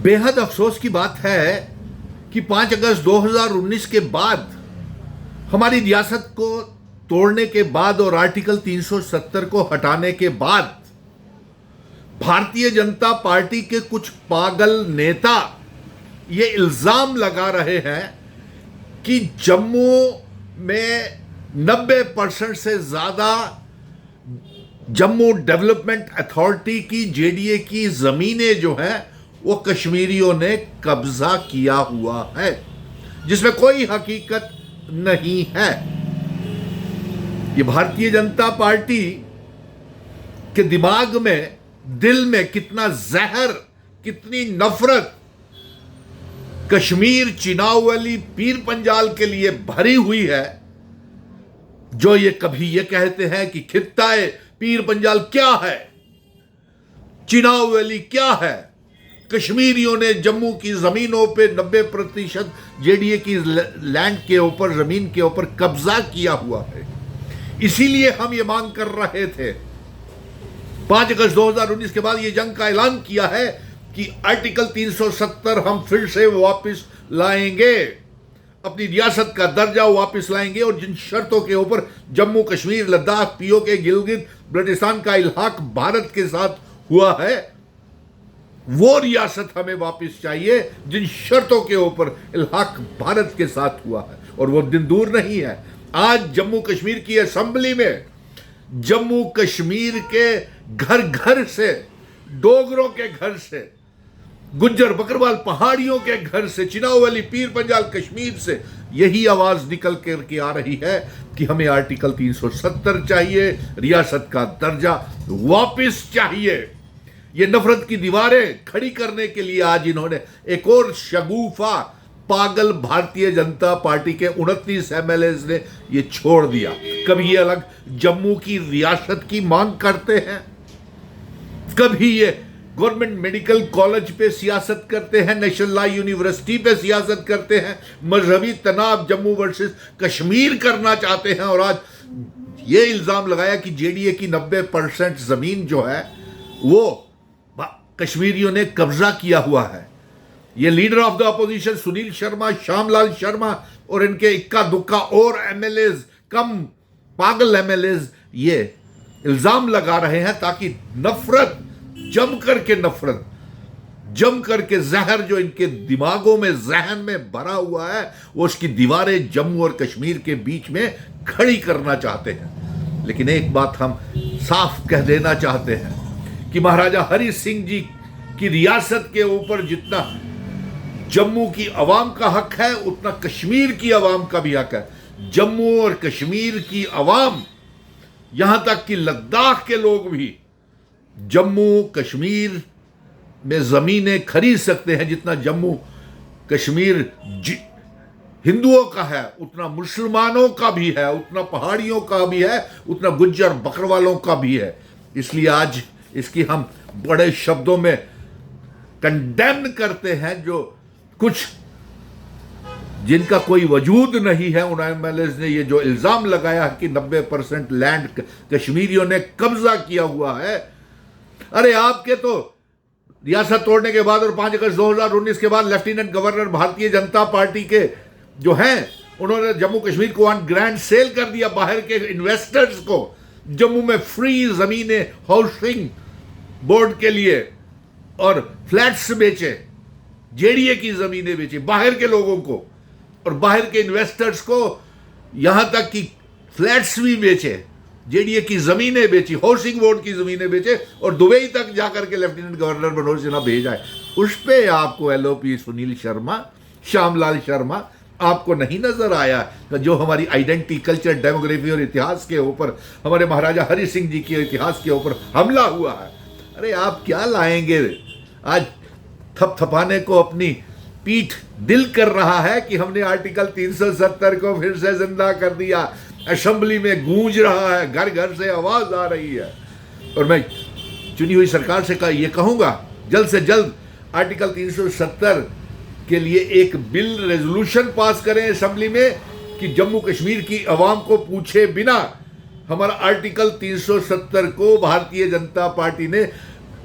बेहद अफसोस की बात है कि 5 अगस्त 2019 के बाद हमारी रियासत को तोड़ने के बाद और आर्टिकल 370 को हटाने के बाद भारतीय जनता पार्टी के कुछ पागल नेता ये इल्जाम लगा रहे हैं कि जम्मू में 90% से ज्यादा जम्मू डेवलपमेंट अथॉरिटी की जेडीए की जमीनें जो हैं वो कश्मीरियों ने कब्जा किया हुआ है, जिसमें कोई हकीकत नहीं है। ये भारतीय जनता पार्टी के दिमाग में, दिल में कितना जहर, कितनी नफरत कश्मीर, चिनावली, पीर पंजाल के लिए भरी हुई है, जो ये कभी ये कहते हैं कि खित्ताए पीर पंजाल क्या है, चिनावली क्या है। कश्मीरियों ने जम्मू की जमीनों पे 90% जेडीए की लैंड के ऊपर, जमीन के ऊपर कब्जा किया हुआ है। इसीलिए हम ये मांग कर रहे थे, 5 अगस्त 2019 के बाद ये जंग का ऐलान किया है कि आर्टिकल 370 हम फिर से वापस लाएंगे, अपनी रियासत का दर्जा वापस लाएंगे और जिन शर्तों के ऊपर जम्मू कश्मीर, लद्दाख, पीओके, गिलगित बल्टिस्तान का इल्हाक भारत के साथ हुआ है, वो रियासत हमें वापस चाहिए जिन शर्तों के ऊपर इल्हाक भारत के साथ हुआ है। और वो दिन दूर नहीं है। आज जम्मू कश्मीर की असेंबली में जम्मू कश्मीर के घर घर से, डोगरों के घर से, गुज्जर बकरवाल पहाड़ियों के घर से, चिनावली, पीर पंजाल, कश्मीर से यही आवाज निकल करके आ रही है कि हमें आर्टिकल 370 चाहिए, रियासत का दर्जा वापस चाहिए। ये नफरत की दीवारें खड़ी करने के लिए आज इन्होंने एक और शगुफा पागल भारतीय जनता पार्टी के 29 एमएलएज ने ये छोड़ दिया। कभी ये अलग जम्मू की रियासत की मांग करते हैं, कभी ये गवर्नमेंट मेडिकल कॉलेज पे सियासत करते हैं, नेशनल लॉ यूनिवर्सिटी पे सियासत करते हैं, मजहबी तनाव जम्मू वर्सेस कश्मीर करना चाहते हैं। और आज ये इल्जाम लगाया कि जेडीए की 90% जमीन जो है वो कश्मीरियों ने कब्जा किया हुआ है। ये leader of the opposition Sunil Sharma, Shyamlal Sharma और इनके इक्का दुक्का और एमएलएज, कम पागल एमएलएज ये इल्जाम लगा रहे हैं ताकि नफरत, जम करके जहर जो इनके दिमागों में, जहन में भरा हुआ है, वो उसकी दीवारें जम्मू और कश्मीर के बीच में खड़ी करना चाहते हैं। लेकिन एक बात हम साफ कह देना चाहते हैं कि महाराजा हरि सिंह जी की रियासत के ऊपर जितना जम्मू की अवाम का हक है, उतना कश्मीर की अवाम का भी हक है। जम्मू और कश्मीर की अवाम, यहां तक कि लद्दाख के लोग भी जम्मू कश्मीर में जमीनें खरीद सकते हैं। जितना जम्मू कश्मीर हिंदुओं का है, उतना मुसलमानों का भी है, उतना पहाड़ियों का भी है, उतना गुज्जर बकरवालों का भी है। इसलिए आज इसकी हम बड़े शब्दों में कंडेम करते हैं। जो कुछ जिनका कोई वजूद नहीं है, उन एमएलएज ने ये जो इल्जाम लगाया कि 90% लैंड कश्मीरियों ने कब्जा किया हुआ है। अरे आपके तो रियासत तोड़ने के बाद और 5 अगस्त 2019 के बाद lieutenant governor Bharatiya Janata party के जो हैं, उन्होंने जम्मू कश्मीर को ऑन ग्रैंड सेल कर दिया बाहर के इन्वेस्टर्स को। जम्मू में फ्री जमीनें हाउसिंग बोर्ड के लिए और फ्लैट्स बेचे, जेडीए की जमीनें बेची बाहर के लोगों को और बाहर के इन्वेस्टर्स को, यहां तक कि फ्लैट्स भी बेचे, जेडीए की जमीनें बेची, हाउसिंग बोर्ड की जमीनें बेचे और दुबई तक जाकर के लेफ्टिनेंट गवर्नर मनोज सिन्हा भेजा है। उस पे आपको एलओपी सुनील शर्मा, श्यामलाल शर्मा आपको नहीं नजर आया जो हमारी आइडेंटिटी, कल्चर, डेमोग्राफी और इतिहास के ऊपर, हमारे महाराजा हरि सिंह जी के इतिहास के ऊपर हमला हुआ है। अरे आप क्या लाएंगे? आज थपथपाने को अपनी पीठ दिल कर रहा है कि हमने आर्टिकल 370 को फिर से जिंदा कर दिया। असेंबली में गूंज रहा है, घर घर से आवाज आ रही है। और मैं चुनी हुई सरकार से ये कहूंगा, जल्द से जल्द आर्टिकल 370 के लिए एक बिल, रेजोल्यूशन पास करें असेंबली में कि जम्मू कश्मीर की आवाम को पूछे बिना हमारा आर्टिकल 370 को भारतीय जनता पार्टी ने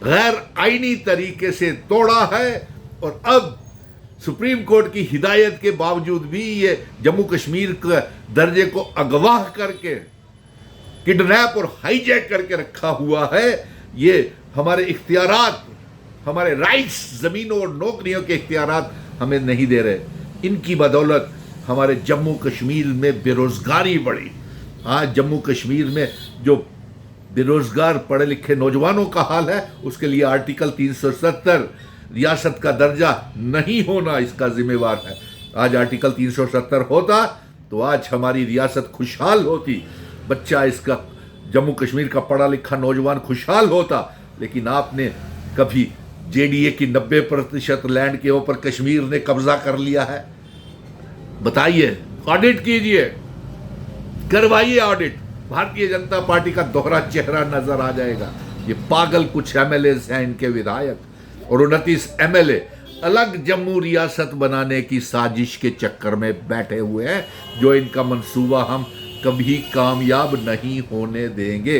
गैर आईनी तरीके से तोड़ा है और अब सुप्रीम कोर्ट की हिदायत के बावजूद भी ये जम्मू कश्मीर के दर्जे को अगवा करके किडनैप और हाईजैक करके रखा हुआ है। ये हमारे इख्तियारात, हमारे राइट्स, ज़मीनों और नौकरियों के इख्तियारात हमें नहीं दे रहे। इनकी बदौलत हमारे जम्मू कश्मीर में बेरोज़गारी बढ़ी। आज जम्मू कश्मीर में जो बेरोज़गार पढ़े लिखे नौजवानों का हाल है, उसके लिए आर्टिकल 370 रियासत का दर्जा नहीं होना इसका जिम्मेवार है। आज आर्टिकल 370 होता तो आज हमारी रियासत खुशहाल होती, बच्चा इसका जम्मू कश्मीर का पढ़ा लिखा नौजवान खुशहाल होता। लेकिन आपने कभी जेडीए की 90% लैंड के ऊपर कश्मीर ने कब्जा कर लिया है? बताइए, ऑडिट कीजिए, करवाइए ऑडिट। भारतीय जनता पार्टी का दोहरा चेहरा नजर आ जाएगा। ये पागल कुछ एमएलए हैं, इनके विधायक और 29 एमएलए अलग जम्मू रियासत बनाने की साजिश के चक्कर में बैठे हुए हैं, जो इनका मंसूबा हम कभी कामयाब नहीं होने देंगे।